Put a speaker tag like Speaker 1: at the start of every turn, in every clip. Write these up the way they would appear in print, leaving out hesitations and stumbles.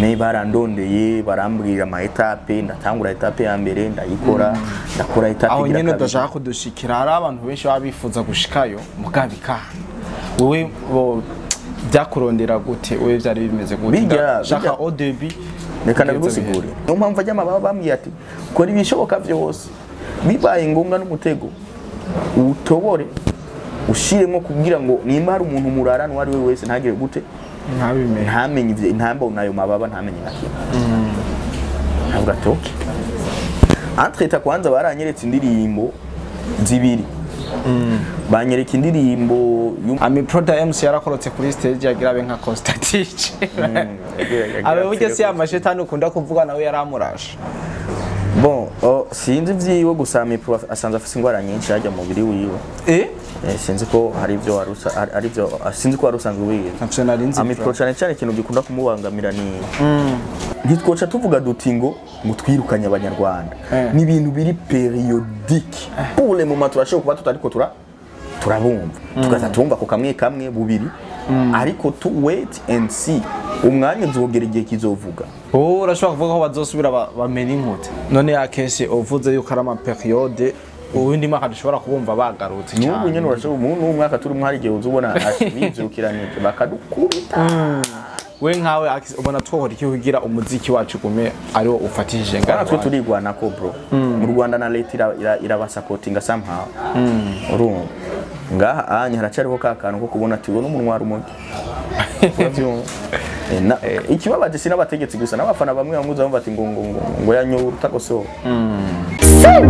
Speaker 1: me barandondeye barambwira ama etape ndatangura etape ya mbere ndayikora ndakora etape
Speaker 2: aho nyene ndashaka kudushikira hari abantu benshi babifuza gushikayo mugabika wewe byakurondera gute wewe byari bimeze gute shaka au début
Speaker 1: reka nabisigure no mpamvu ajya mababa bambwiye ati kora ibishoboka byose bibaye ngombwa n'umutego utobore ushiremo kugira ngo nimba hari umuntu murarana wari we wese ntagire gute ntamenye ivyo intamba nayo mababa ntamenye nakira ntabwo atoke entreta kwanza baranyeretse indirimbo zibiri banyereka indirimbo
Speaker 2: AMIPRO MC yarakorotse kuri stage yagira abe nka Constantine abe buryo si amashetani ukunda kuvuga nawe yaramurasha
Speaker 1: bon sinzi vyiwe gusa AMIPRO asanze afise ingwara nyinshi hajya mu mubiri wiwe sinzi ko hari ivyo ari vyo sinzi ko warusanzwe wiga AMIPRO cyane cyane ikintu gikunda kumubangamira ni ntitwoca tuvuga duti ngo twirukanye abanyarwanda ni ibintu biri periodique pour le moment turashobora kuba tutariko turabumva tukaza tumva ko kamwe bubiri ariko to wait and see umwanya uzogera igihe kizovuga
Speaker 2: urashobora kuvuga ko bazosubira bamena inkute none akeshe uvuze yuko ari ama periode ubundi mwaka dushobora kubumva bagarutse cyane
Speaker 1: n'ubu nyene urashobora umuntu umwaka turimo hari igihe uzubona ashibizukiranye bakadukubita
Speaker 2: we nkawe ubona twohora iki kugira umuziki wacu gume ariwo ufatishije
Speaker 1: ngana twe turigwana ko bro mu Rwanda na leta irabasupportinga somehow urumva ngaha anya haracariho kakantu ko kubona ati wowe n'umunwa rumogi ikibabaje sinabategetsi gusa n'abafana bamwe bamuza bati ngo yanyo utakoso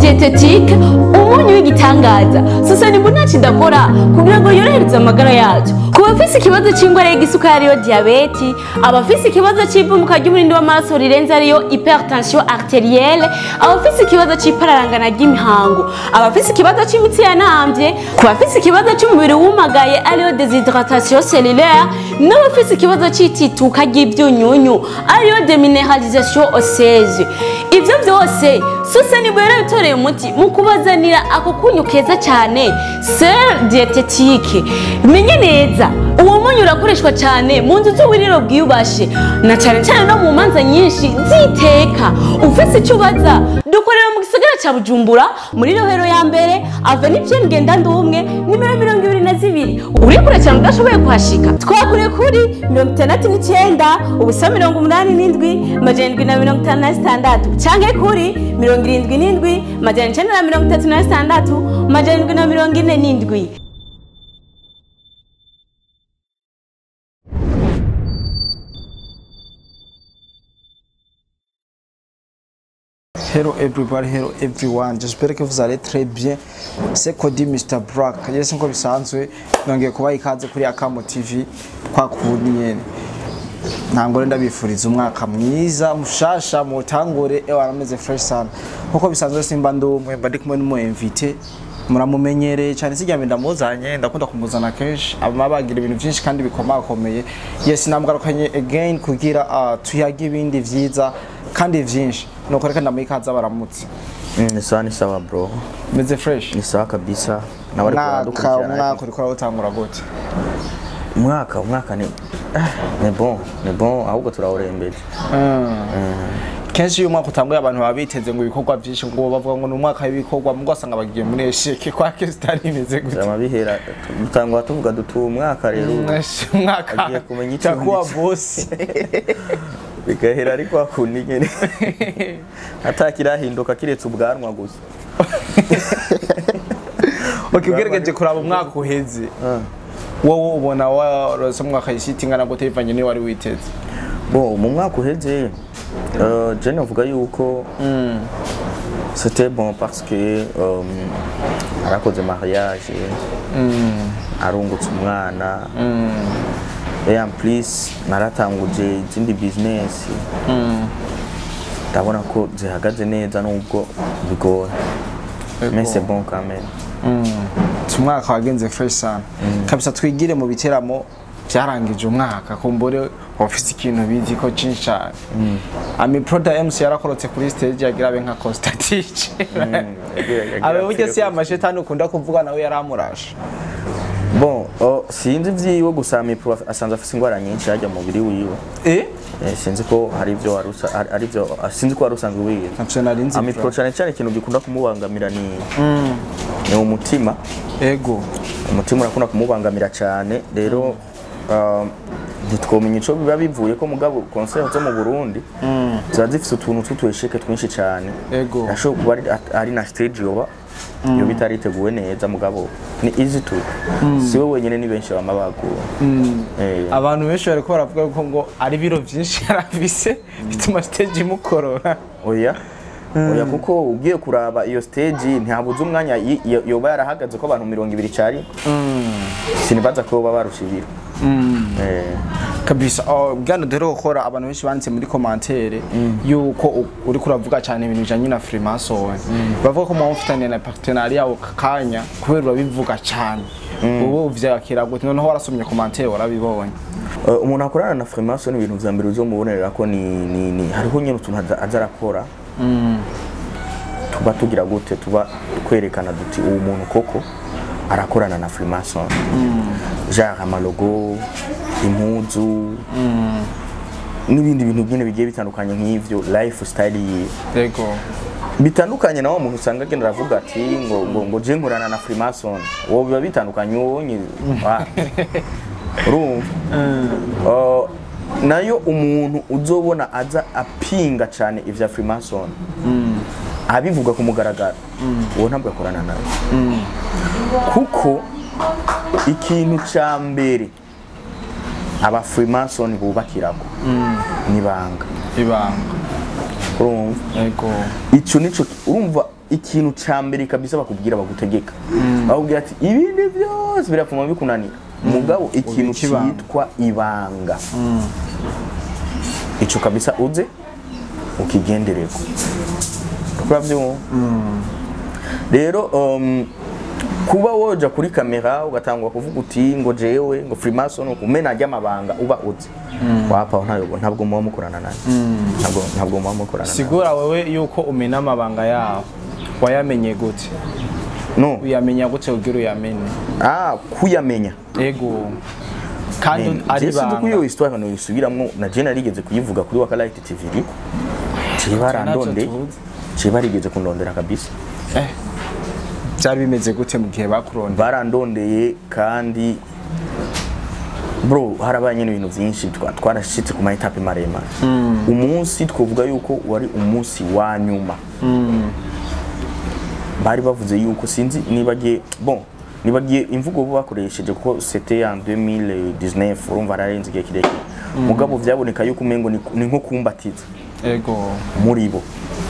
Speaker 3: dietetique umunyu w'igitangaza sasa ni mbona kidakora kugira ngo yorohereze amagara yacu kuba afise ikibazo c'ingwara y'igisukari yo diabete abafise ikibazo c'ivumuka ry'umurindi w'amaraso rirenze ariyo hypertension arterielle abafise ikibazo c'ipararangana ry'imihango abafise ikibazo c'imitsi yanamvye kubafise ikibazo c'umubiri wumagaye ariyo déshydratation cellulaire n'abafise ikibazo c'itituka ry'ibyunyunyu ariyo déminéralisation osseuse ivyo byose sose ni bwera bitoreye umuti mu kubazanira ako kunyu keza cyane Ser dietetique menye neza uwo munyu urakoreshwa cyane mu nzu z'uburiro bwiyubashe na cyane cyane no mu manza nyinshi ziteka ufise icyo ubaza dukorera mu gisagara cya Bujumbura muri rohero ya mbere avenue Pierre Ngendandumwe nimero 22 uri kure cyane udashoboye kuhashika twakure kuri 69 ubusa 87 majendwi na 56 canke kuri 77 majendwi na 36 majendwi na 47.
Speaker 2: Hello everybody, hello everyone. J'espère que vous allez très bien. C'est Cody Mr Black. Yes, nko bisanzwe nongeye kuba ikaze kuri Akamo TV kwa kunye. Ntangore ndabifuriza umwaka mwiza mushasha mutangore warameze fresh sana. Nkuko bisanzwe simba ndumwe mba ndi kumwe n'umu invité muramumenyereye cyane sijyame ndamuzanye ndakunda kumuzana kenshi ababagira ibintu byinshi kandi bikomakomeye. Yes, namgarukanye again kugira tuyage ibindi vyiza kandi vyinshi nuko reka ndamikaza baramutse
Speaker 1: ni sawa bro
Speaker 2: meze fresh
Speaker 1: ni sawa kabisa na bari kurandukurikirana
Speaker 2: mwaka uri kwa utangura gute
Speaker 1: umwaka ni bon ahubwo turawurembeje
Speaker 2: kenshi uyu mwaka utanguye abantu babiteze ngo ibikorwa byinshi ngo bavuga ngo n'umwaka w'ibikorwa mu gasanga bagiye muri esheke kwa Kestari imeze gute
Speaker 1: amabihera dutangwa tuvuga dutu umwaka rero
Speaker 2: umwaka
Speaker 1: agiye kumenya
Speaker 2: icyo kwa boss
Speaker 1: bigahera ariko akundi nyene atakirahinduka kiretse ubwanwa gusa
Speaker 2: ukigerageje kuraba umwaka uheze wowe ubona warose umwaka yishitinga na gute bivanye ni wari witeze
Speaker 1: bo mu mwaka uheze je navuga yuko c'était bon parce que arakoze mariage arungutse umwana et en plus naratanguje izindi business ndabona ko zihagaze neza nubwo bigoye mais c'est bon quand même
Speaker 2: umwaka wagenze fresh sana kabisa twigire mu biteramo byarangije umwaka kumbore office ikintu bizi ko cinsha AMIPRO MC yarakorotse kuri stage yagira abe nka Constantine abe buryo si amashetani ukunda kuvuga nawe yaramurasha
Speaker 1: Bon, sinzi vyiwe gusa AMIPRO asanzwe afise ingwara nyinshi hajya mu mubiri wiwe. Sinzi ko hari ivyo ari vyo sinzi ko warusanzwe wiwe. AMIPRO cyane cyane ikintu gikunda kumubangamira ni umutima.
Speaker 2: Ego.
Speaker 1: Umutima urakunda kumubangamira cyane rero ntitwomenya ico biba bivuye ko mugabo concert zo mu Burundi ziba zifise utuntu tw'utuesheke twinshi cyane.
Speaker 2: Ego.
Speaker 1: Ashobora kuba ari na stage yoba yo bitariteguwe neza mugabo ni easy to siwe wenyene ni benshi bamabaguwe.
Speaker 2: Abantu benshi bariko baravuga ko ngo ari biro byinshi yarafise bituma stage imukorora.
Speaker 1: Oya kuko ugiye kuraba iyo stage ntihabuze umwanya yoba yarahagaze ko abantu 200 cyari sinibaza ko baba barushibira.
Speaker 2: Kabisa bwana dero gukora abantu benshi banditse muri commentaire yuko uri kuravuga cyane ibintu bijanye na Freemasson bavuga ko mwamufitanye na partenariat ukakanya kubera urabivuga cyane ubu uvyakira gute noneho warasomye commentaire warabibonye.
Speaker 1: Umuntu akorana na Freemasson ibintu vya mbere uzomubonerera ko ni hariho nyine utuntu azarakora tuba tugira gute tuba kwerekana duti uwo muntu koko arakorana na Freemasson. Genre amalogo impuzu n'ibindi bintu byine bigiye bitandukanye nk'ivyo lifestyle ye.
Speaker 2: Yego.
Speaker 1: Bitandukanye nawo umuntu usanga agenda aravuga ati ngo je nkorana na Freemasson wo biba bitandukanye wonye. Nayo umuntu uzobona aza apinga cyane ivya Freemasson abivuga ku mugaragaro uwo ntabwo akorana nawe kuko ikintu cya mbere aba Freemasson bubakirako nibanga urumva.
Speaker 2: Yego.
Speaker 1: Ico nico urumva ikintu cya mbere kabisa bakubwira bagutegeka bakubwira ati ibindi byose birapfuma bikunanira mugabo ikintu cyitwa ibanga ico kabisa uze ukigendereko twabyo. Rero kuba woja kuri kamera ugatangwa kuvuga uti ngo jewe ngo Freemasson ukumena ajya amabanga uba uzi wapa ntabwo muba mukorana naye ntabwo muba mukorana.
Speaker 2: Sigura wewe yuko umena amabanga yawo wayamenye gute?
Speaker 1: No
Speaker 2: uyamenya gute ugira uyamenye?
Speaker 1: Kuyamenya.
Speaker 2: Ego. Kandi ari banga
Speaker 1: sinzi kuyo histoire hano yisubiramwo na je narigeze kuyivuga kuri Wakalite TV barigeze kundondera kabisa. Byari bimeze gute mu gihe bakurondera? Barandondeye kandi bro harabanye ibintu byinshi twarashitse ku mayitape maremare. Umunsi twovuga yuko wari umunsi wa nyuma bari bavuze yuko sinzi nibagiye imvugo bakoresheje kuko c'était en 2019 urumva ararenze igihe kirekire mugabo vyaboneka yuko umengo ni nko kumbatiza.
Speaker 2: Ego.
Speaker 1: Muri bo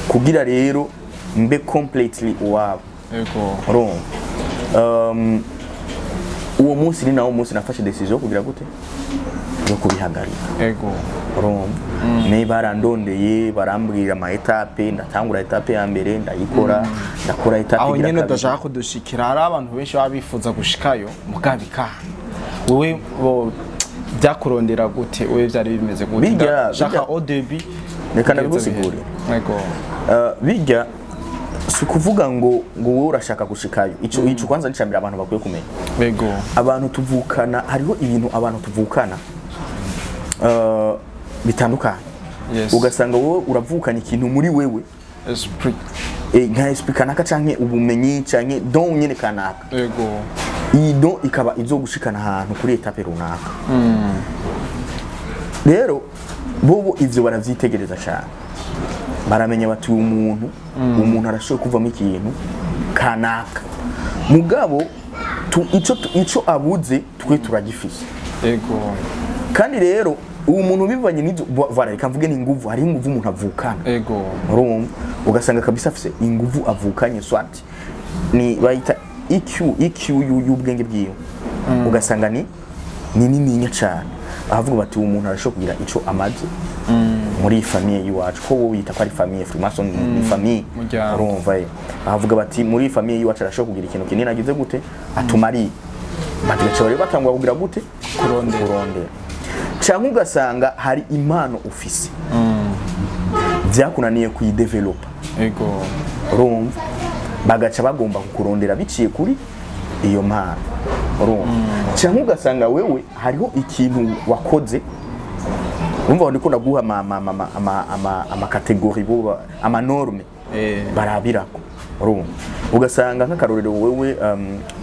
Speaker 1: kugira rero mbe completely uwabo.
Speaker 2: Ego.
Speaker 1: Uwo munsi ni nawo munsi nafashe decision kugira gute yo kubihagarika.
Speaker 2: Ego.
Speaker 1: Me barandondeye barambwira ama etape ndatangura etape ya mbere ndayikora ndakora etape
Speaker 2: aho nyene ndashaka kudushikira hari abantu benshi babifuza gushikayo mugabika wewe byakurondera gute wewe byari bimeze gute shaka au début
Speaker 1: reka nabibusigure.
Speaker 2: Yego.
Speaker 1: Bijya sukuvuga ngo wowe urashaka gushikayo ico kwanza nicambira abantu bakwiye kumenya.
Speaker 2: Yego.
Speaker 1: Abantu tuvukana hariho ibintu abantu tuvukana bitandukanye.
Speaker 2: Yes.
Speaker 1: Ugasanga wowe uravukana ikintu muri wewe
Speaker 2: esprit
Speaker 1: nka esprit kanaka canke ubumenyi canke don nyene kanaka.
Speaker 2: Yego.
Speaker 1: Ido ikaba izo gushikana ahantu kuri etape runaka. Rero bobo ivyo baravyitegereza cyane baramenya bati umuntu arashoye kuvamo ikintu kanaka mugabo ico abuze twe turagifise.
Speaker 2: Yego.
Speaker 1: Kandi rero uwo muntu bivanye n'ibyo reka mvuge ni inguvu hari inguvu umuntu avukana.
Speaker 2: Ego.
Speaker 1: Urumva ugasanga kabisa afise inguvu avukanye swati ni bayita EQ y'ubwenge bwiwe ugasanga ni nini cyane ahavuga bati uwo muntu arashobora kugira ico amaze muri famille yiwacu ko wo yita ko ari famille Freemasson ni famille. Urumva ahavuga bati muri famille yiwacu arashobora kugira ikintu kinini agize gute atumari batigaca bari batangwa kugira gute kurondera cyangwa ugasanga hari impano ufise byakunaniye kuyidevelopa.
Speaker 2: Ego.
Speaker 1: Urumva bagaca bagomba kukurondera biciye kuri iyo mpano cyangwa ugasanga wewe hariho ikintu wakoze umva ndiko naguha ama category bo ama norme barabirako ugasanga nk'akarorero wewe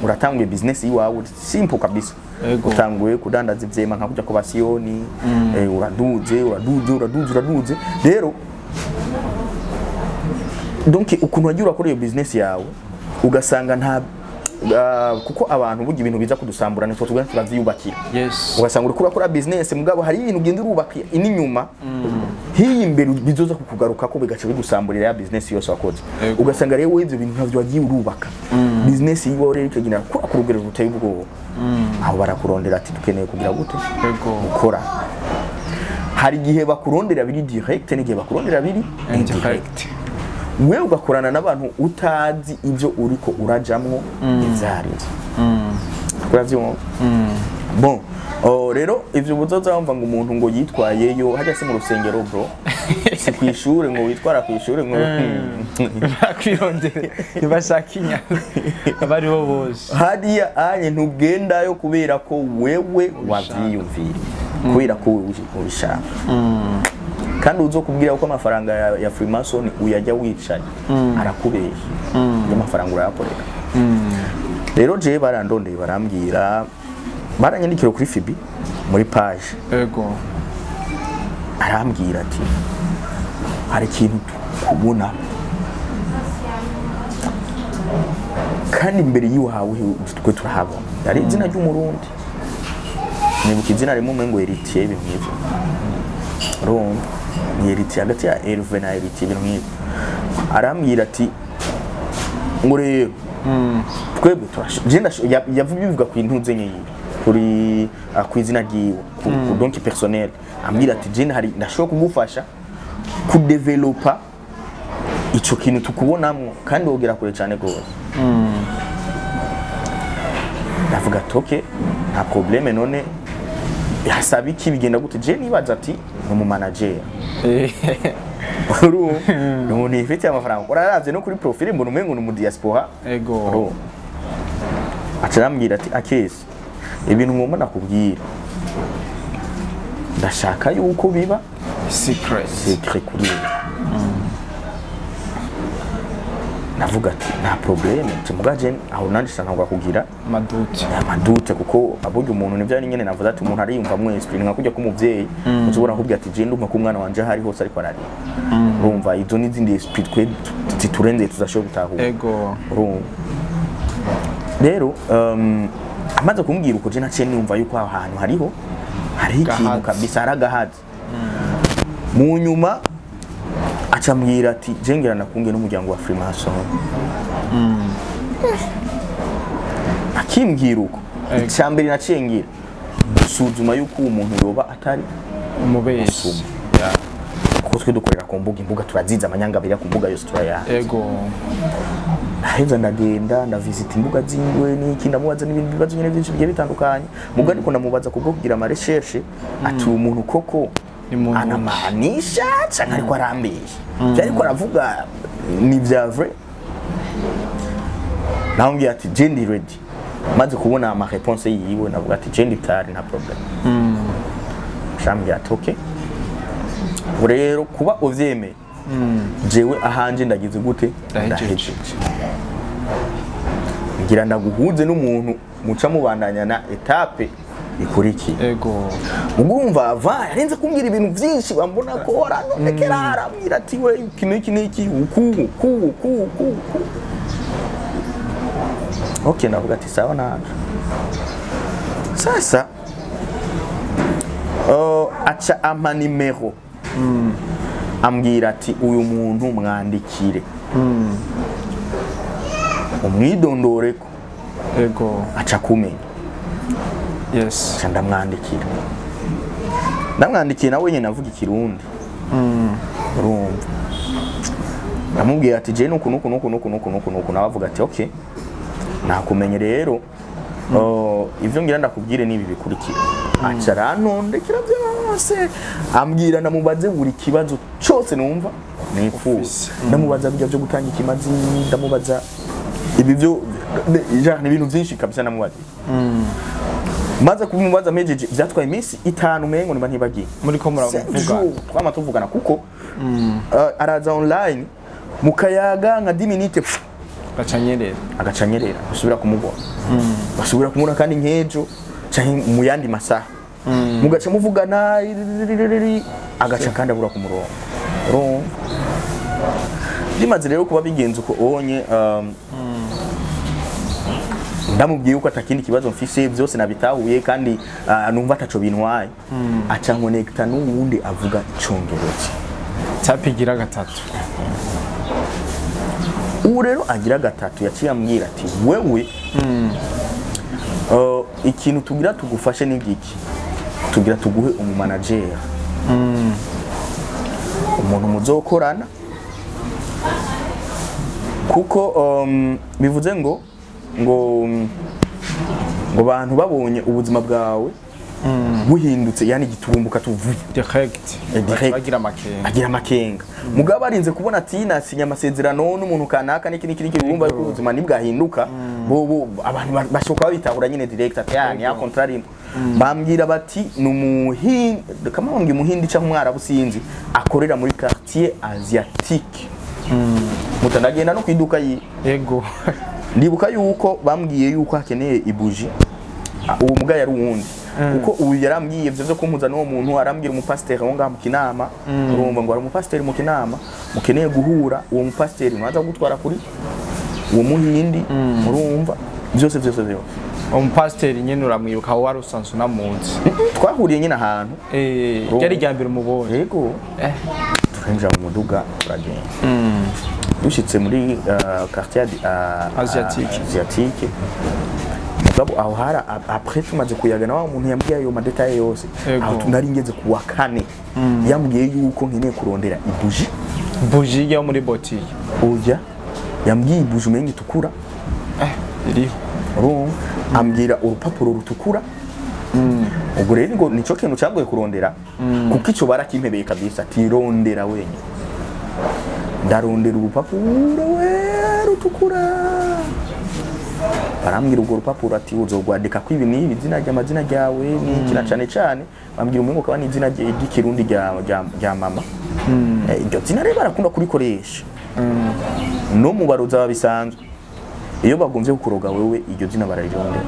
Speaker 1: uratanguye business yiwawe simple kabisa utanguye kudandaza ivyema nka kujya ku basiyoni uraduze rero donc ukuntu wagiye urakora iyo business yawe ugasanga nta kuko abantu burya ibintu biza kudusambura nitwo tugana turavyubakira ugasanga uri kurakora business mugabo hari ibintu ugenda urubaka inyuma hiyi imbere bizoza kukugaruka ko bigaca bigusamburira ya business yose wakoze ugasanga rero ivyo bintu ntavyo wagiye urubaka business yiwe rero ikagina kurugero ruteye ubwoba aho barakurondera ati dukeneye kugira gute gukora hari gihe bakurondera biri direct n'igihe bakurondera biri indirect wewe ugakorana n'abantu utazi ibyo uriko urajamwo ivyarizo kuravyo bon rero ivyo buzoza bamva ngo umuntu ngo yitwayeyo hajya se mu rusengero bro si kwishure ngo witwara kwishure ngo
Speaker 2: bakwirondera ntibashakinya abari bo bose
Speaker 1: hadiya anye ntugendayo kubera ko wewe wavyiyumvira kubera ko ubishaka kandi uzokubwira uko amafaranga ya Freemasson uyajya wicaye arakubesha y'amafaranga urayakorera rero je barandondeye barambwira baranyandikira kuri Fibi muri page arambwira ati hari ikintu kubona kandi imbere yiwawe twe turahabona yari izina ry'umurundi nibuka izina rimwe ngo Héritier bimwivyo rumva Héritier hagati ya Herve na Héritier ibintu nk'ibyo arambwira ati ngo rero twebwe yavuye bivuga ku intuze nyinyi kuri kwizina ryiwe ku donc personnel ambwira ati je hari ndashobora kugufasha ku developer ico kintu tukubonamwo kandi wogera kure cyane gose ndavuga toke nta problème none yasaba iki bigenda gute je nibaza ati mu manager umuntu ifite amafaranga uraravye no kuri profile mbona umengo mu diaspora acarambwira ati akesi ibintu ngomba nakubwira ndashaka yuko biba secret kuri navuga ati nta problème mugaje aho nandisha ntabwo kugira amadute kuko aburyo umuntu nivyo ari nyene navuze ati umuntu ariyumva mu esprit nka kujya kumuvyeyi uzobora kubwira ati je ndumva ko umwana wanje hari hose ariko arari urumva izo n'izindi esprit twe titurenze tuzashoboye gutahura rero amaze kumbwira uko je naciye numva yuko aho hantu hari ikintu kabisa aragahaze mu nyuma acambwira ati jengera nakunge n'umuryango wa Freemasson akimbwira uko icyambere nacengira gusuzuma yuko umuntu yoba atari
Speaker 2: umubeshi
Speaker 1: kuko twe dukorera ku imbuga turaziza amanyangabira ku mbuga yose turaya aheza ndagenda ndavisita imbuga zingwe n'iki ndamubaza n'ibindi bibazo nyene byinshi bigiye bitandukanye mugani ko ndamubaza kubwo kugira ama recherche ati umuntu koko anamanisha cyangwa ariko arambesha ariko aravuga ni bya vrai nambwiye ati je ndi ready maze kubona ama réponse yiwe navuga ati je ndi tari nta problem shambye ati okay rero kuba uvyeme jewe ahanje ndagize gute ndahejeje ngira ndaguhuze n'umuntu muca mubandanya na etape ikuriki mugumva ava yarenze kumbwira ibintu byinshi bambona ko aranonekera arambwira ati we iki uku okay navuga ati sawa naje sasa acha ama numero ambwira ati uyu muntu mwandikire umwidondoreko acha kumenya ndamwandikiye nawe nyene navuga ikirundi urumva namubwiye ati je nuku nabavuga ati okay nakumenye rero ivyo ngira ndakubwire nibi bikurikira aca arantondekera byose ambwira namubaze buri kibazo cyose numva nifuza ndamubaza byo gutanga ikimazi ndamubaza ibi byo ni ibintu byinshi kabisa namubaje maze kumubaza mejeje byatwaye iminsi 5 mengo niba ntibagiye
Speaker 2: muri ko muravuga
Speaker 1: twama tuvugana kuko araza online mukayaga nka 10 minutes agacanyerera usubira kumubona basubira kumubona kandi nkejo cyane mu yandi masaha mugaca muvugana agaca kandi abura ku murongo bimaze rero kuba bigenze uko onye ndamubwiye uko atakindi kibazo mfise byose nabitahuye kandi numva ataco bintwaye aca nkonekta n'uwundi avuga icongereza
Speaker 2: tapigira gatatu
Speaker 1: ubu rero agira gatatu yaciye ambwira ati wewe ikintu tugira tugufashe n'igiki tugira tuguhe umumanager umuntu muzokorana kuko bivuze ngo bantu babonye ubuzima bwawe buhindutse yani giturumbuka tuvuye
Speaker 2: direct agira
Speaker 1: makenga mugabo arinze kubona ati nasinya amasezerano n'umuntu kanaka n'iki bumva yuko ubuzima nibwahinduka bo abantu bashoka babitahura nyine direct ati yani ya contrary bambwira bati numuhindi kamambwe muhindi cyangwa umwarabu sinzi akorera muri quartier asiatique mutanagenda no kwiduka
Speaker 2: yego
Speaker 1: ndibuka yuko bambwiye yuko akeneye ibuji uwo muga yari uwundi uko ubu yarambwiye ivyo byo kumpuza n'uwo muntu arambwira umupasiteri wo ngaha mu Kinama urumva ngo ari umupasiteri mu Kinama mukeneye guhura uwo mupasiteri mwaza gutwara kuri uwo muhindi urumva byose
Speaker 2: umupasiteri nyene uramwibuka aho wari usanzwe namunsi
Speaker 1: twahuriye nyine ahantu
Speaker 2: ryari ryambere umubonye
Speaker 1: yego turinjira mu muduga turagenda dushitse muri quartier asiatique mugabo aho hara après tumaze kuyagana wa muntu yambwiye ayo madetaye yose aho tunari ngeze kuwa kane yambwiye yuko nkeneye kurondera
Speaker 2: ibuji yo muri botille
Speaker 1: oya yambwiye ibuji umenye tukura
Speaker 2: iriho
Speaker 1: ambwira urupapuro rutukura ubwo rero ngo nico kintu cyagoye kurondera kuko ico barakimpebeye kabisa tirondera wenye ndarondera urupapuro rutukura barambwira urwo rupapuro ati uzogwandika ko ibi ni izina ry'amazina ryawe n'ikina cyane bambwira umengo kaba ni izina ry'ikirundi rya mama iryo zina rero barakunda kurikoresha no mu baroza babisanzwe iyo bagomvye kukuroga wewe iryo zina bararirondera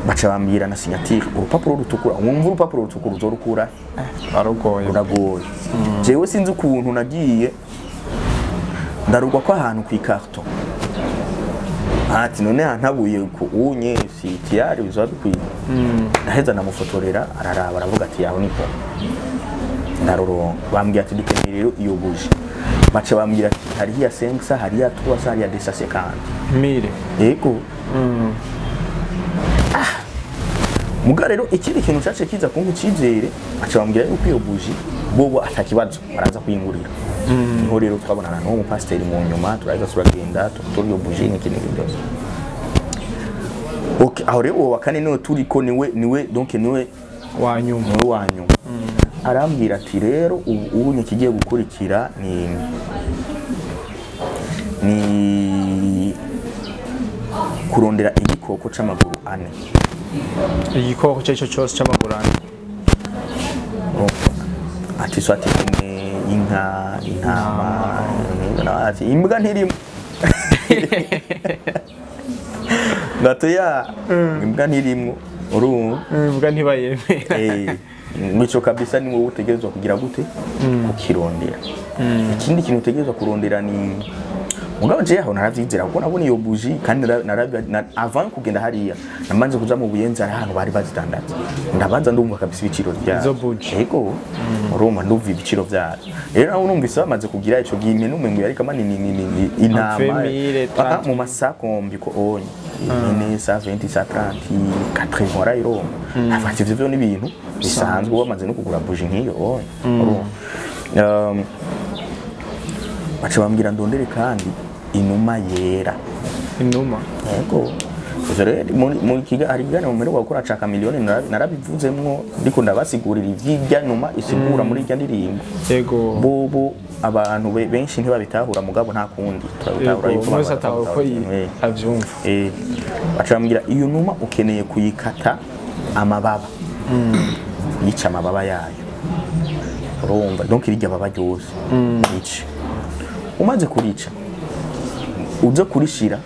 Speaker 1: baca bambwira na signature urupapuro rutukura wumva urupapuro rutukura uzorukura uragoye jewe sinzi ukuntu nagiye ndarugwa ko ahantu ku ikarto ati none ntabuye ku unye si tiyari bizabikwiye naheza namufotorera araraba aravuga ati yaho niko ndaroro bambwira ati dikeneye rero iyo buje baca bambwira ati hari ya 5 hari ya 3 hari ya 250
Speaker 2: mire
Speaker 1: yego muga rero ikindi kintu cyace kiza kungu cizere baca bambwira yuko iyo buje bobo atakibazo baraza kuyingurira niho rero twabonana no mu pasiteri mu nyuma turaza turagenda tutori iyo buje n'ikindi byose okay aho rero wa kane no turiko niwe donc niwe wanyuma arambwira ati rero ubu nikigiye gukurikira ni kurondera igikoko c'amaguru ane
Speaker 2: igikoko cyo cyose c'amaguru ane
Speaker 1: ati swati inka intama ati imbwa ntirimo gatoya imbwa ntirimo
Speaker 2: imbwa ntibayemera
Speaker 1: nico kabisa ni wowe utegerezwa kugira gute kukirondera ikindi kintu utegerezwa kurondera ni mugabo je aho naravyizera kuko nabona iyo buji kandi avant kugenda hariya namanze kuza mu buyenzi ari ahantu bari bazitandaza ndabanza ndumva kabisa ibiciro byazo yego urumva ndumva ibiciro byazo rero naho numvise bamaze kugira ico gime n'umengo yari kama ni inama mu masakombi ko onye ni sa 20 sa 30 80 mora euro afati ivyo ni ibintu bisanzwe bamaze no kugura buji nkiyo onye baca bambwira ndondere kandi inuma yera
Speaker 2: inuma
Speaker 1: yego rero muri kiga hari gane mu mero gukora caka miliyoni narabivuzemwo ndiko ndabasigurira ivyijya numa isigura muri irya ndirimbo
Speaker 2: yego
Speaker 1: bobo abantu benshi ntibabitahura mugabo nta kundi turabitahura yuko
Speaker 2: bose ataho ko avyumva
Speaker 1: bacambira iyo numa ukeneye kuyikata amababa yica amababa yayo urumva donc irya baba ryose yica umaze kurica uza kurishira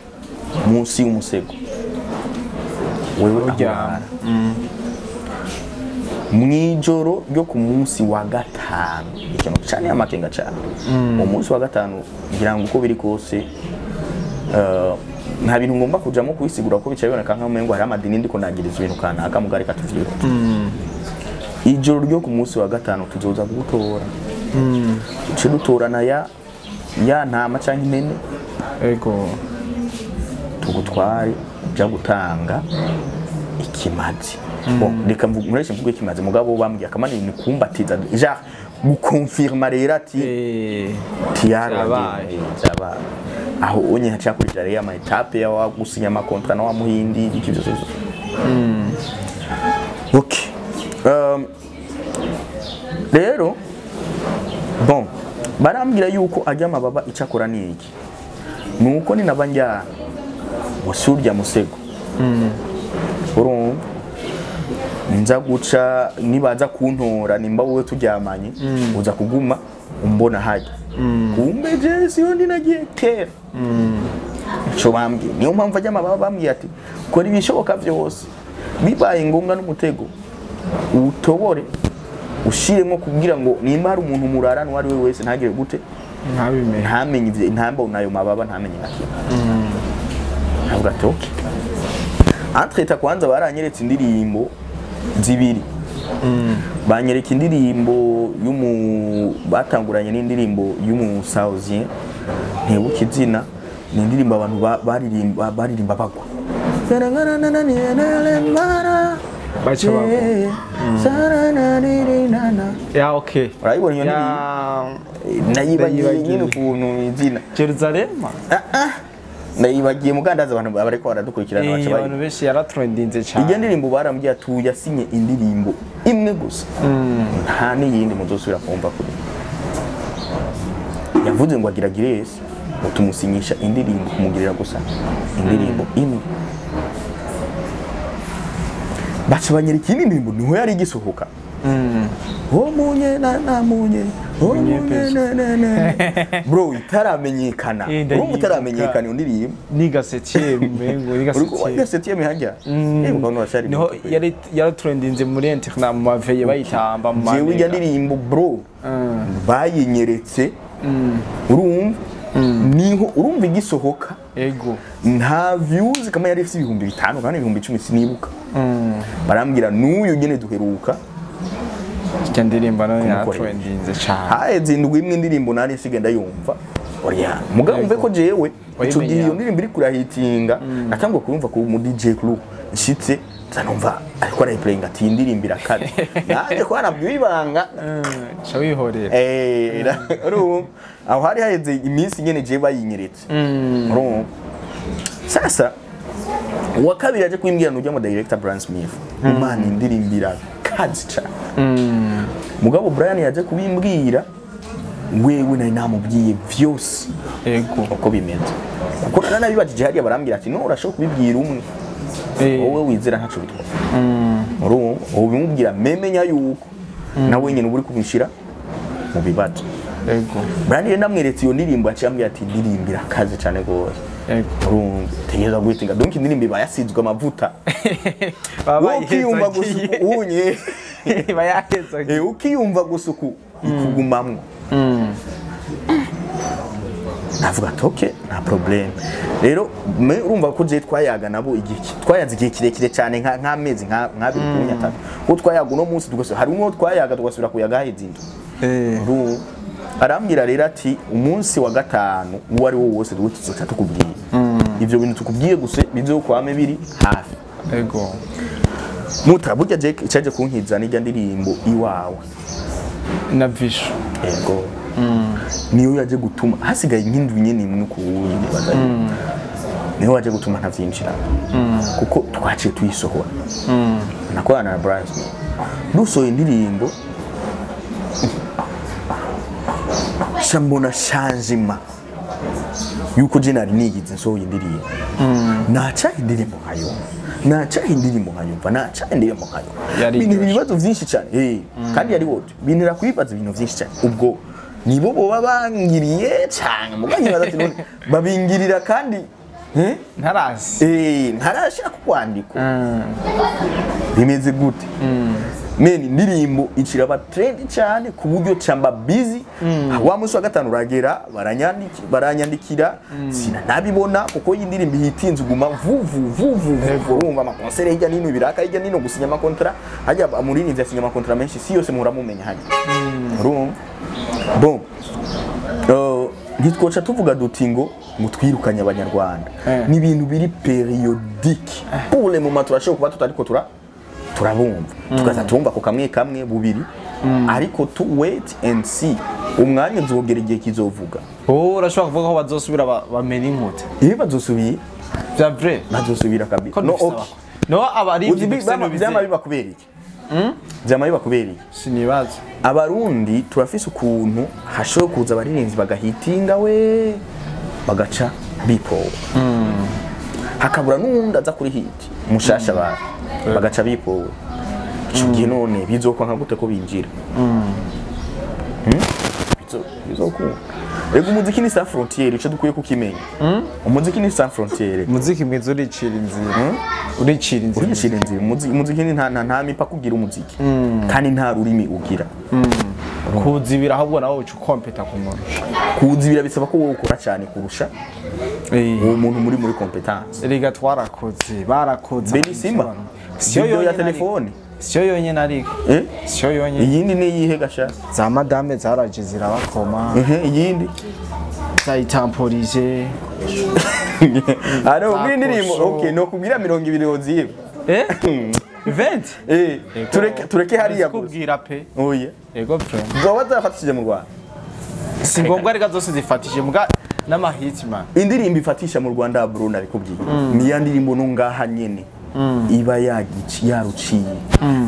Speaker 1: munsi y'umusego wewe aho mwijoro ryo ku munsi wa gatanu ikintu cyane amakenga cyane umunsi wa gatanu ngira ngo uko biri kose nta bintu ngomba kujamo kubisigura ko bicaye biboneka nka mengo hari amadini ndiko nagiriza ibintu kanaka mugari katuvye ijoro ryo ku munsi wa gatanu tuzoza gutora cyo dutorana ya ntama canke impene
Speaker 2: ego
Speaker 1: tugutware bya gutanga ikimazi reka mureshe mvuge ikimazi mugabo bambwiye akamani ni kumbatiza ja gukonfirma rero ati tiyarabaye aho onye hacakurira rero ama etape ya wagusinya ama contrat na wa muhindi ikivyo zozo okay rero bon barambwira yuko ajya amababa icakora niki nuko ni nabanja wasurya musego urumva nza guca nibaza kuntora nimba wowe turyamanye uza kuguma umbona haje kumbe je siyo ndinagiye kera cyo bambye niyo mpamvu ajya amababa bambye ati kora ibishoboka byose bibaye ngombwa n'umutego utobore ushiremo kugira ngo nimba hari umuntu murarana wari we wese ntagire gute ntamenye ivyo intamba unayo mababa ntamenye nakira ntabwo atoke entreta kwanza baranyeretse indirimbo zibiri banyereka indirimbo batanguranye n'indirimbo y'umusauzien ntebuka izina ni indirimbo abantu baririmba bagwa
Speaker 2: bacha ya okay
Speaker 1: urayibona iyo nayibagiye nyine ukuntu izina
Speaker 2: Jerusalem
Speaker 1: nayibagiye mugandaza abantu bareko baradukurikirana baca bayi
Speaker 2: abantu benshi yaratrendinze cyane
Speaker 1: iyo ndirimbo barambye atuye asinye indirimbo imwe gusa nta n'iyindi muzosubira kumva kuri yavuze ngo agira Grace utumusinyisha indirimbo kumugirira gusa indirimbo imwe baca banyereka indirimbo niho yari igisohoka munye na munye bro itaramenyekana urumva itaramenyekana indirimbo
Speaker 2: niga 7e mengo niga
Speaker 1: 7e hajya
Speaker 2: niho yari trendinze muri internet mu maveye bayitamba mu
Speaker 1: mane jewe indirimbo bro bayinyeretse urumva niho urumva igisohoka
Speaker 2: ego
Speaker 1: nta views kama yari ifite 5,000 kandi 10,000 sinibuka barambwira n'uyu nyene duheruka
Speaker 2: ndirimbo no ya trendinze cyane
Speaker 1: haye zindwi imwe indirimbo nari nsigenda yumva oya mugabo umve ko jewe ico gihe iyo ndirimbo iri kurahitinga natangwa kuyumva ku mu DJ Club nshitse zanumva ariko arayiplayinga ati indirimbo irakade naje ko anabyibanga
Speaker 2: cha wihorera
Speaker 1: aho hari haheze iminsi nyene je bayinyeretse sasa uwa kabiri aje kwimbwira n'ujya mu director Brand Smith umana indirimbira kazica mugabo Brian yaje kubimbwira wewe nari namubwiye vyose
Speaker 2: ego
Speaker 1: uko bimeze kuko nanabibajije hariya barambwira ati no urashobora kubibwira umwe wowe wizera ntaco bitwa ubu bimubwira memenya yuko nawe nyene uri kubishira mu bibazo
Speaker 2: ego
Speaker 1: Brian yenda namweretse iyo ndirimbo acambye ati ndirimbira kaze cyane gose ego tegeza guhitinga donc indirimbo bayasizwe amavuta ukiyumva gusuku unye
Speaker 2: bayaheza
Speaker 1: ukiyumva gusuku ikugumamwe navuga toke nta problem rero urumva ko je twayaga nabo twayaze igihe kirekire cyane nk'amezi nk'abiri kunyatatu ko twayaga no munsi tugose hari umwe twayaga tugasubira kuyaga hezindu arambwira rero ati umunsi wa gatanu uwo ari wo wose tuzoca tukubwiye ivyo bintu tukubwiye gusa bizo kwame biri hafi
Speaker 2: ego
Speaker 1: mutaburya je cyaje kunkiza n'ijya ndirimbo iwawe
Speaker 2: na visho
Speaker 1: ego niyo yaje gutuma hasigaye nk'indwi nyene imwe ku wundi niho waje gutuma ntavyinjira kuko twaciye tuyisohora nakorana na Bryce dusohoye indirimbo shambona changement yuko je nari nigize nsohoye indirimbo naca indirimbo nkayo naca indirimbo nkayumva naca indirimbo nkayo bintu ibibazo vyinshi cyane kandi yari wote binira kwibaza ibintu vyinshi cyane ubwo nibo boba bangiriye cyane muganye bazati none babingirira kandi
Speaker 2: ntarasi
Speaker 1: ntarashira kukwandiko bimeze gute meni ndirimbo iciraba trend cyane ku buryo cyamba busy wa musi wa gatanu uragera baranyandikira sina nabibona kuko y'indirimbo hitinze uguma vuvu urumva ama concert hirya nino biraka hirya nino gusinya ama contrat hajya amurinzi asinya ama contrat menshi si yose muhora mumenya hajya urumva bon ntitwoca tuvuga duti ngo mutwirukanye abanyarwanda ni ibintu biri periodique pour le moment turashobora kuba tutariko turabumva tukaza tumva ko kamwe bubiri ariko tu wait and see umwanya nzogera igihe kizovuga
Speaker 2: urashobora kuvuga ko bazosubira bamena inkute
Speaker 1: bazosubiye
Speaker 2: bya vrai
Speaker 1: bazosubira kabisa
Speaker 2: no abari
Speaker 1: byama biba kubera iki byama biba kubera iki
Speaker 2: sinibaza
Speaker 1: abarundi turafise ukuntu hashobora kuza abaririnzi bagahitinga we bagaca bipo hakabura n'undi aza kuri hit mushasha bagaca bipo igihe none bizokwa nka gute ko binjira bizokwa ego umuziki ni sans frontiere ico dukwiye kukimenya umuziki ni sans frontiere
Speaker 2: umuziki mwiza uricira inzira
Speaker 1: umuziki ni nta mipaka kugira umuziki kandi nta rurimi ugira
Speaker 2: kuzibira ahubwo nawe uca ukompeta ku muntu
Speaker 1: kuzibira bisaba ko wowe ukora cyane kurusha uwo muntu muri competence
Speaker 2: rega barakoze
Speaker 1: Belisima siyo ya telefone
Speaker 2: siyo yonyene ariko siyo yonyene
Speaker 1: iyindi ni yihe gasha
Speaker 2: za madame zaraje zirabakoma
Speaker 1: iyindi
Speaker 2: zayitamporije
Speaker 1: aro mwindirimo okay no kubwira 200 oziye
Speaker 2: 20
Speaker 1: tureke hariya
Speaker 2: kubwira pe
Speaker 1: oya
Speaker 2: ego bro
Speaker 1: zoba zafatishije mu Rwanda
Speaker 2: si ngombwa reka zose zifatishije mbwa n'amahiti man
Speaker 1: indirimbo ifatisha mu Rwanda bro nabikubwiye ni ya ndirimbo nungaha nyene iba yagici yaruciye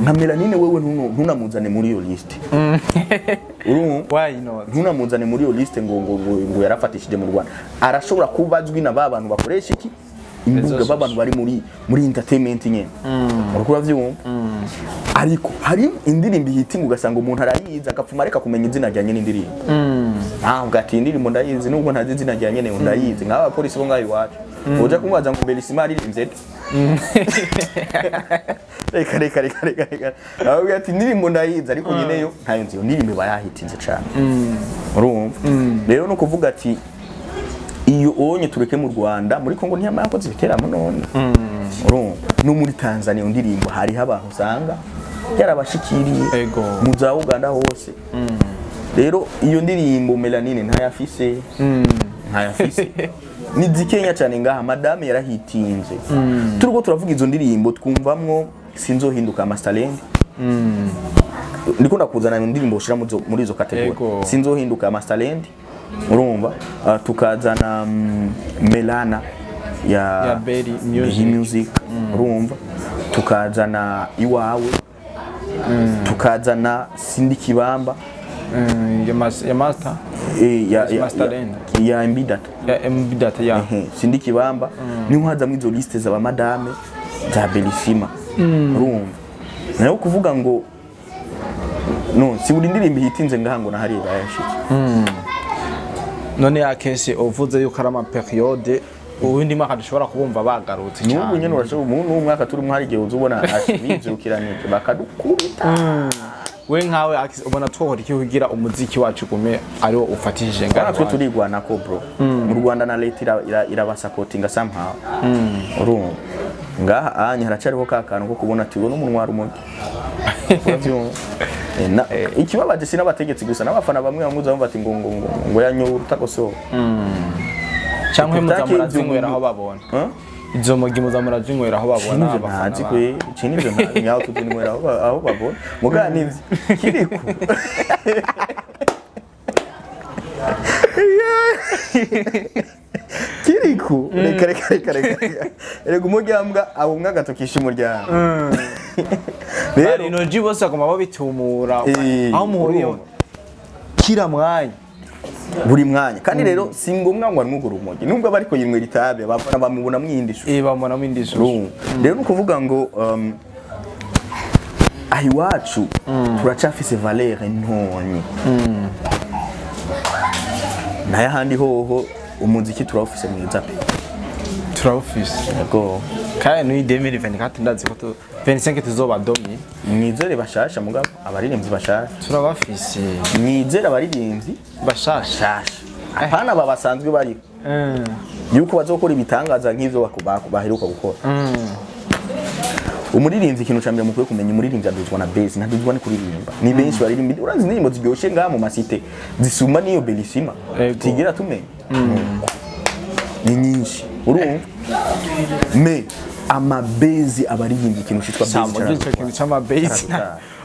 Speaker 1: nka Melanine wewe ntunamuzane muri iyo list
Speaker 2: why not
Speaker 1: ntunamuzane muri iyo list ngo yarafatishije mu Rwanda arashobora kubazwi na babantu bakoresha iki imbuga babantu bari muri entertainment nyene urukura vyumva ariko hari indirimbo hitinga ugasanga umuntu arayiza agapfuma reka kumenya izina rya nyene indirimbo ugati indirimbo ndayizi nubwo ntazi izina rya nyene ndayizi nk'aba polisi bo ngayo iwacu uja kumwaza ngo Belisima aririmvye reka aho ati indirimbo ndayizi ariko nyene yo ntayo nzi indirimbo bayahitinze cyane urumva rero no kuvuga ati iyo onye tureke mu Rwanda muri Kongo ntiyama yakoze ibiteramo none urumva no muri Tanzania indirimbo hari abantu usanga yarabashikiriye mu za Uganda hose rero iyo ndirimbo Melanine ntayafise ni zikenya cyane ngaha madame yarahitinze turiko turavuga izo ndirimbo twumvamwo sinzohinduka Masterland ndiko ndakuzana indirimbo ushira muri izo kategori sinzohinduka Masterland urumva tukazana Melana ya
Speaker 2: Berry
Speaker 1: Music urumva tukazana iwawe tukazana Sindi Kibamba
Speaker 2: ya master
Speaker 1: ya MB data Sindi Kibamba ni nkwaza mu izo liste z'aba madame za Belisima urumva nayo kuvuga ngo no si buri ndirimbo hitinze ngahango na hariya yashitse
Speaker 2: none akese uvuze yuko ari ama periode uwindi mwaka dushobora kubumva bagarutse cyane
Speaker 1: n'ubu nyene urashobora umuntu umwaka turi mu hari gihe uzubona ashibizukiranye bakadukubita
Speaker 2: we nkawe ubona twohora iki kugira umuziki wacu gume ariwo ufatishije
Speaker 1: ngana twe turigwana ko bro mu Rwanda na leta irabasapotinga somehow urumva ngaha anya haracariho kakano ko kubona ati we n'umunwa rumogi ikibabaje sinabategetsi gusa n'abafana bamwe bamuza bati ngo yanyo utagoso
Speaker 2: cyangwa muzamura zinywera aho babona izo mugi muzamura zinywera aho babona
Speaker 1: abafana ntazi kwe cinivyo nyaho tuzinywera aho babona muganivye kiriko kiriko ariko reka erega umuryango abo mwagatukisha umuryango
Speaker 2: rero inoji bose agomba babitumura aho muhuriye kira mwanya
Speaker 1: buri mwanya kandi rero si ngombwa ngo arumugura umogi nubwo bariko yinwera itabe bafana bamubona mwindisho
Speaker 2: bamubona mwindisho
Speaker 1: rero nukuvuga ngo ahi wacu turacafise valeur ntonyi naye handi hoho umuziki turawufise mwiza pe
Speaker 2: turawufise
Speaker 1: yego
Speaker 2: kandi ni 2024 ndazi ko 25 tuzoba domi
Speaker 1: mwizere bashasha mugabo abaririmbyi bashasha
Speaker 2: turabafise
Speaker 1: mwizere abaririmbyi
Speaker 2: bashasha
Speaker 1: apana babasanzwe bari yuko bazokora ibitangaza nk'ivyo baheruka gukora umuririmbyi ikintu cyambere mukwiye kumenya umuririmbyi aduzwa na base ntaduzwa ni kuririmba ni benshi baririmba urazi indirimbo ziryoshe ngaha mu masite zisuma niyo belissima tigira tumenye ni nyinshi urumva me amabase abaririmba ikintu cyitwa base
Speaker 2: cyangwa cyo kintu cyama base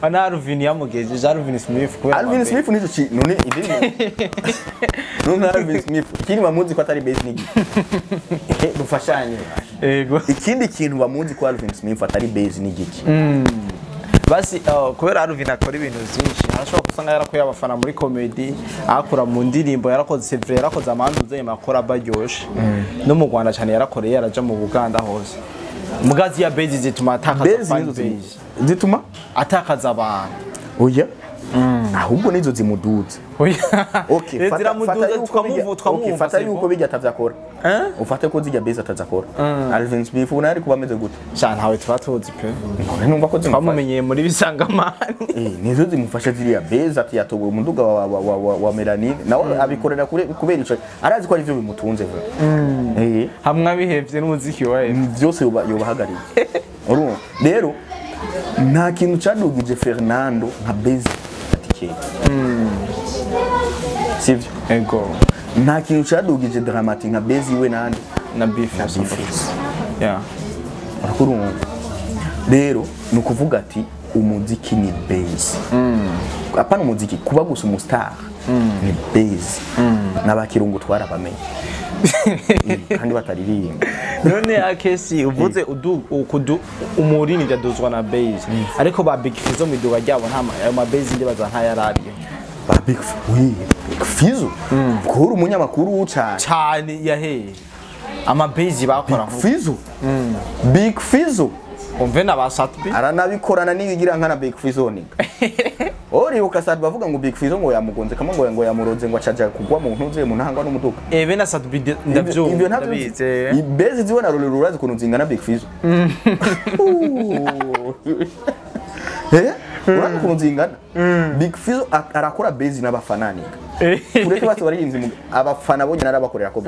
Speaker 2: ana Alvin yamugejeje Alvin Smith kubera
Speaker 1: Alvin Smith nizo ki none none Alvin Smith kiri bamuzi ko atari base nigi dufashanye
Speaker 2: ego
Speaker 1: ikindi kintu bamuzi ko Alvin Smith atari base nigiki
Speaker 2: basi kubera Alvin akora ibintu byinshi arashobora kusanga yarakoye abafana muri comedy akora mu ndirimbo yarakoze sevre yarakoze amanzu ze makora baryoshe no mu Rwanda cyane yarakoreye yaraja mu Buganda hose mugazi ya base zituma atakaza fan base
Speaker 1: zituma
Speaker 2: atakaza abantu
Speaker 1: oya ahubwo nizo zimuduza
Speaker 2: okay
Speaker 1: fata yuko bijya atavyakora ufate ko zijya base atazakora Alvin Smith unari kuba ameze gute
Speaker 2: cyane hawe twatuzi pe
Speaker 1: numva ko
Speaker 2: twamumenyeye muri bisangamani
Speaker 1: nizo zimufasha ziriya base ati yatowe umuduga wa Melanine nawe abikorera kubera ico arazi ko ari byo bimutunze
Speaker 2: hamwe abihevye n'umuziki wawe
Speaker 1: byose yobahagariye urumva rero nta kintu cyadugije Fernando nka base atikeye sivyo
Speaker 2: ego
Speaker 1: nta kintu cyadugije dramatic nka base iwe nande
Speaker 2: na beef yeah
Speaker 1: akurumva rero nukuvuga ati umuziki ni base apana umuziki kuba gusa umustar ni base n'abakirungu twarabamenye kandi bataririmba
Speaker 2: none akesi uvuze umurini byaduzwa na base ariko ba big fizo mu iduga ryabo nta ma base ndi baza nta yarariyo
Speaker 1: ba big fizo kuri umunyamakuru
Speaker 2: cyane yahe ama base bakora
Speaker 1: fizo big fizo
Speaker 2: umve na basatbi
Speaker 1: aranabikorana nigira nkana big fizo ni ori ukasat bavuga ngo big fizo ngo yamugonze kama ngo yamuroze ngo acaja kugwa mu ntuze mu ntangwa n'umuduka
Speaker 2: be na satbi ndavyo
Speaker 1: ndabize ibeze ziwe na rolo urazi kuntu zingana big fizo urazi kuntu zingana big fizo arakora base n'abafanani ureke base baririnzi abafana bonye narabakorera ko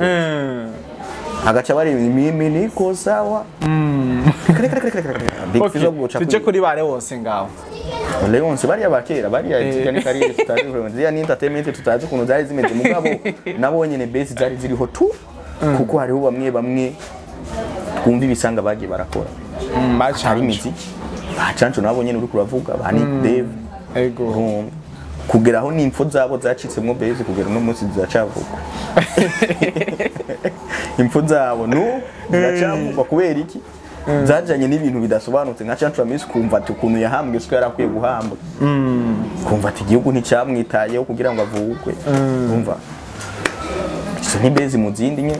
Speaker 1: agaca bari mimi niko sawa
Speaker 2: big fizo guca tuje kuri bare wose ngaho
Speaker 1: Leonce bari abakera bari yani karire tutazi ya ni entertainment tutazi kuntu zari zimeze mugabo nabonye ne base zari ziriho tu kuko hariho bamwe twumva ibisanga bagiye barakora hari imiziki bacanco nabonye uri kuravuga bani Dave
Speaker 2: ego
Speaker 1: kugeraho n'imfo zabo zacitsemwo base kugera no munsi zizacavuga imfo zabo no zizacavuga kubera iki zajanye n'ibintu bidasobanutse nka Chantra Miss kumva ati ukuntu yahambwe siko yarakwiye guhamba kumva ati igihugu nticamwitayeho kugira ngo avugwe umva so ni base mu zindi nyine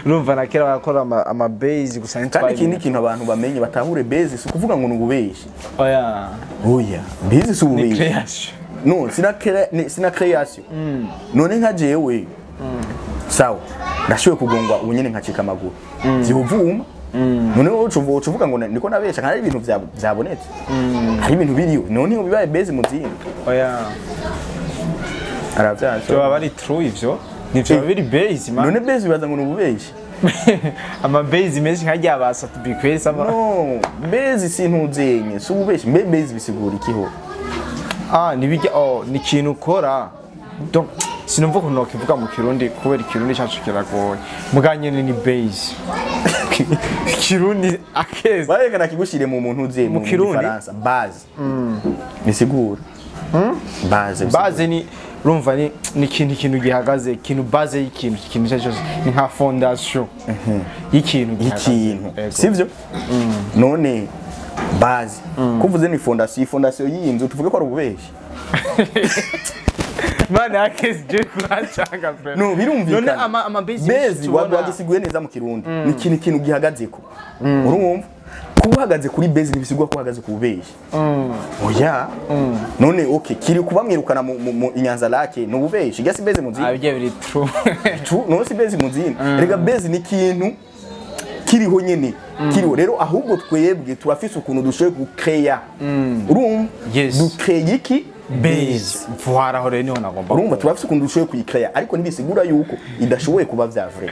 Speaker 2: urumva nakera bakora ama base gusa
Speaker 1: kandi ikindi kintu abantu bamenye batahure base si kuvuga ngo nububeshi
Speaker 2: oya
Speaker 1: base si ububeshi no sina création none nka jewe sawa ndashoye kugongwa ubunyene nkacika amaguru zihuvuma none ucuvuga ngo niko nabesha kandi ibintu byabonetse hari ibintu biriyo none bibaye base mu zindi
Speaker 2: oya
Speaker 1: aravyaje
Speaker 2: baba bari true ivyo nivyo biri base man
Speaker 1: none base bibaza ngo nububeshi
Speaker 2: ama base menshi nkajya basa to be kwesa
Speaker 1: no base sintuzenye si ububeshi base bisigura ikiho
Speaker 2: nibijya ni kintu ukora donc sinumva ko nokivuga mu kirundi kubera ikirundi cyacu kiragoye muganye ni base kirundi akeza
Speaker 1: bareka nakigushire mu muntu uze mu Faransa base bisigura
Speaker 2: base ni urumva ni ikintu gihagaze ikintu base y'ikintu cyose ni nka fondation y'ikintu
Speaker 1: sivyo none base kuvuze ni fondation y'inzu tuvuge ko ari ububeshi
Speaker 2: Mana akezi je kuracanga frère.
Speaker 1: No birumvikana.
Speaker 2: None ama base
Speaker 1: wagisiguye neza mu kirundi. Ni ikintu gihagazeko. Urumva? Kuba uhagaze kuri base ntibisigwa ko uhagaze ku bubeshi. Oya. None okay kiri kuba mwirukana mu Inyanza lake no bubeshi. Gasi base muzini.
Speaker 2: Abije biri true.
Speaker 1: True no si base muzini. Rega base ni ikintu kiriho nyene. Kiriho rero ahubwo twebwe turafise ukuntu dushoye gukreya. Urumva? Dukreya iki?
Speaker 2: Base vuhara hore niho nagomba
Speaker 1: urumva turafise ukuntu dushoye kuyikaya ariko nibisigura yuko idashoboye kuba vya vrai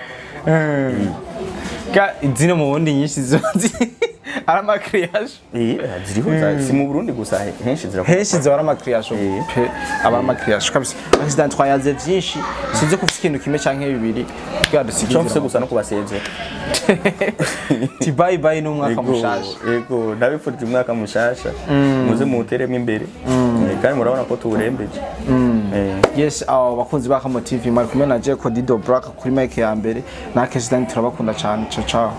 Speaker 2: ka izino mu bundi nyinshi zonzi arama creation
Speaker 1: ziriho si mu Burundi gusa henshi
Speaker 2: zora ama creation pe abama creation kabisa accident twayaze vyinshi sinze kufisa ikintu kimwe canke bibiri twadusigize
Speaker 1: cyomfise gusa no kubaseze
Speaker 2: ti bye bye no mwaka mushasha
Speaker 1: yego ndabifurije umwaka mushasha muze muteremo imbere kandi murabona ko tuburembeje
Speaker 2: yes bakunzi ba Kamo TV mari kumwe na Dido Black kuri mic ya mbere na Accident turabakunda cyane ciao